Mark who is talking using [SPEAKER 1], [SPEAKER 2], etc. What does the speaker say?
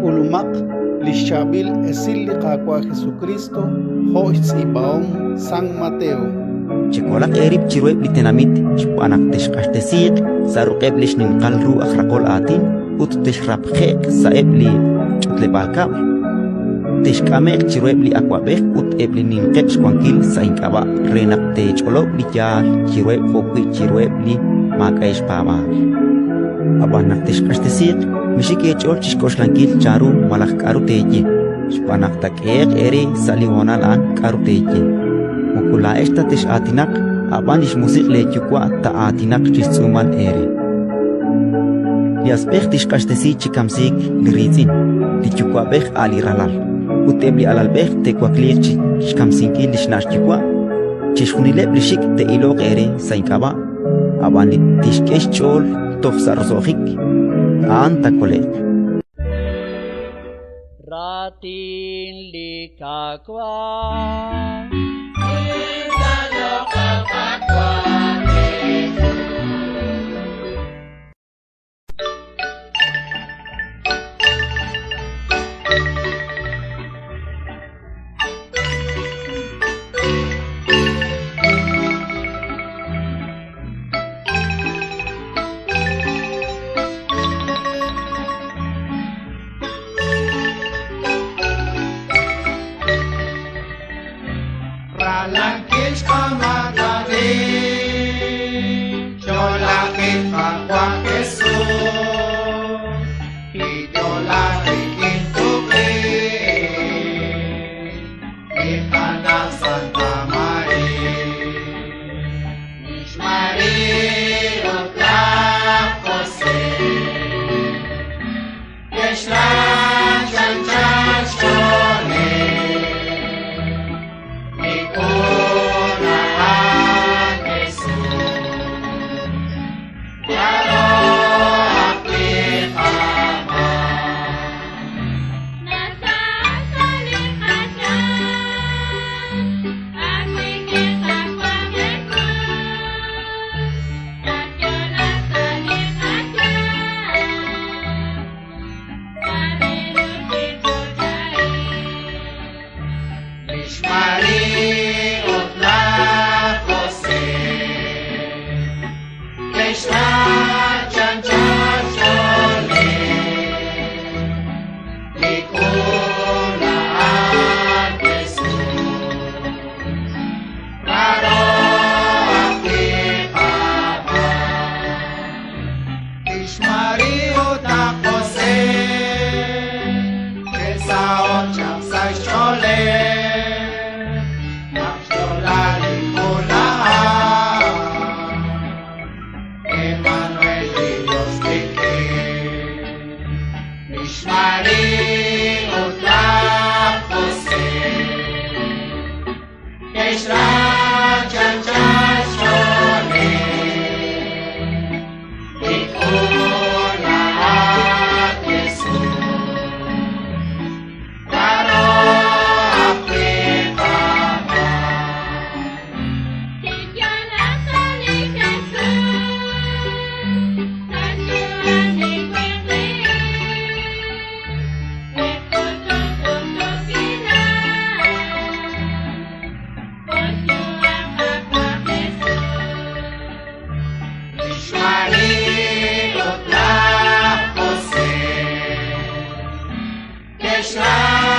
[SPEAKER 1] Kulumak lishabil esil liqaqua Jesucristo hoits ibaong San Mateo.
[SPEAKER 2] Chikolak erib chirueb litenamit chpanak teshqahtesiq saruqeb lishnin qalru akhraqol atin ut teshrabkhek saeb li chutlebalkab teshkamek chirueb li akwabek ut eblinin qeb shwankil sainkaba renap te cholob li jal chirueb hokwi chirueb li makaish paba abanak teshqahtesiq mishike chol chishkoshlankil charu malak karu teje shpanak takek eri saliwonal an karu teje Mukula esta tish atinak abanish musik lechukwa ta atinak chissuman ere. Liaspech tish kashtesi chikamsik lirizin, lichukwa bech ali ralal. Utebli alalbech te kwaklir chikamsinki lishnash chukwa. Chishkunileb lishik te ilok ere sainkaba. Abani tishkesh chol tofsarzohik. Anta kolek.
[SPEAKER 3] Ratin likakwa.
[SPEAKER 4] Krishna